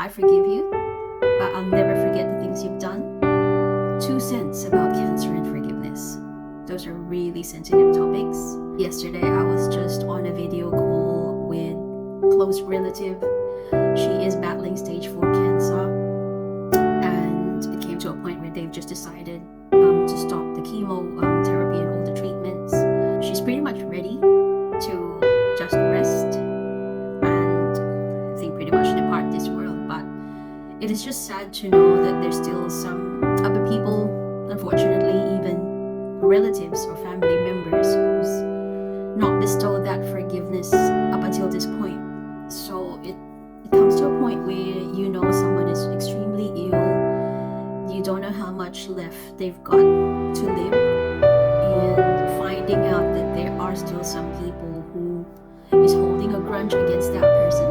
I forgive you, but I'll never forget the things you've done. 2 cents about cancer and forgiveness. Those are really sensitive topics. Yesterday, I was just on a video call with a close relative. She is battling stage 4 cancer, and it came to a point where they've just decided to stop the chemo therapy and all the treatments. She's pretty much ready to just rest and I think pretty much depart this world. But it is just sad to know that there's still some other people, unfortunately, even relatives or family members who's not bestowed that forgiveness up until this point. So it comes to a point where you know someone is extremely ill, you don't know how much left they've got to live, and finding out that there are still some people who is holding a grudge against that person.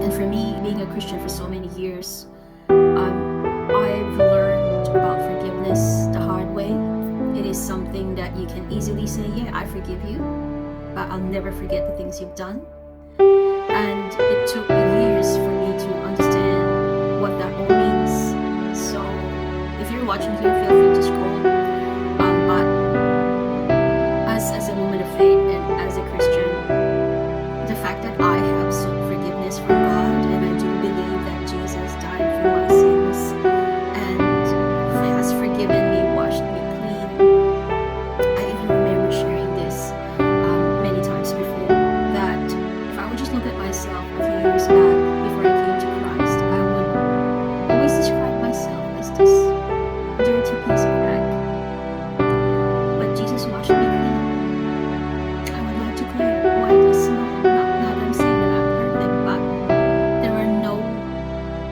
And for me, being a Christian for so many years, I've learned about forgiveness the hard way. It is something that you can easily say, yeah, I forgive you, but I'll never forget the things you've done. And it took years for me to understand what that all means. So if you're watching here, feel free to scroll. But as a woman of faith and as a Christian, the fact that I have sought forgiveness from God, and I do believe that Jesus died for my sins and has forgiven me, washed me clean. I even remember sharing this many times before, that if I would just look at myself a few years back before I came to Christ, I would always describe myself as this dirty piece of rag. But Jesus washed me clean. I would like to claim white as snow. Not that I'm saying that I'm perfect, but there are no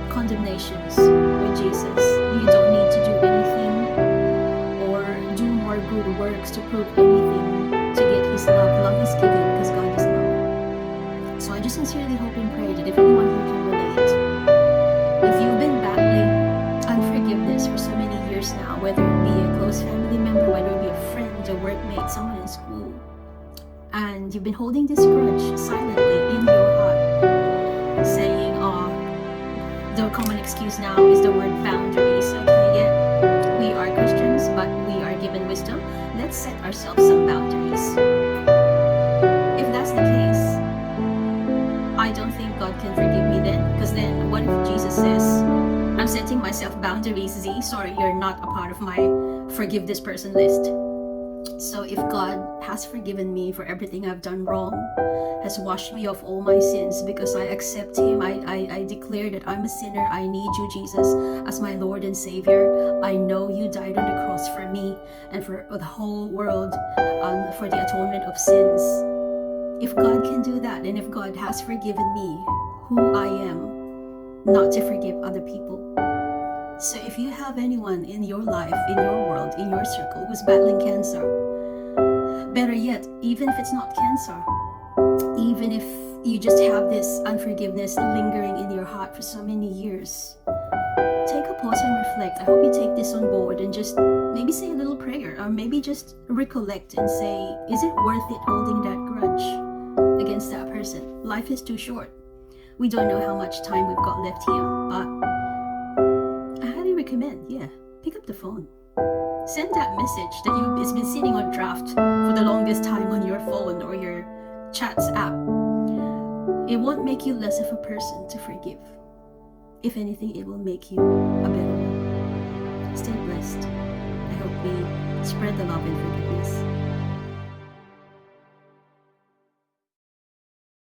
condemnations with Jesus. You don't need to do anything or do more good works to prove anything to get His love. Love is given because God is love. So I just sincerely hope and pray that if anyone here can relate, if you've been battling unforgiveness for so many years now, whether it be a close family member, whether it be a friend, a workmate, someone in school, and you've been holding this grudge silently in your heart, saying, the common excuse now is the word boundaries. Okay, yeah, we are Christians, but we are given wisdom. Let's set ourselves some boundaries. If that's the case, I don't think God can forgive me then. Because then, what if Jesus says, I'm setting myself boundaries, Z, sorry, you're not a part of my forgive this person list. So if God has forgiven me for everything I've done wrong, has washed me of all my sins because I accept Him, I declare that I'm a sinner, I need you, Jesus, as my Lord and Savior. I know you died on the cross for me and for the whole world, for the atonement of sins. If God can do that, and if God has forgiven me, who I am not to forgive other people. So if you have anyone in your life, in your world, in your circle who's battling cancer, better yet, even if it's not cancer, even if you just have this unforgiveness lingering in your heart for so many years, take a pause and reflect. I hope you take this on board and just maybe say a little prayer, or maybe just recollect and say, is it worth it holding that grudge against that person? Life is too short. We don't know how much time we've got left here, but I highly recommend, pick up the phone. Send that message that it's been sitting on draft for the longest time on your phone or your chats app. It won't make you less of a person to forgive. If anything, it will make you a better one. Stay blessed. I hope we spread the love and forgiveness.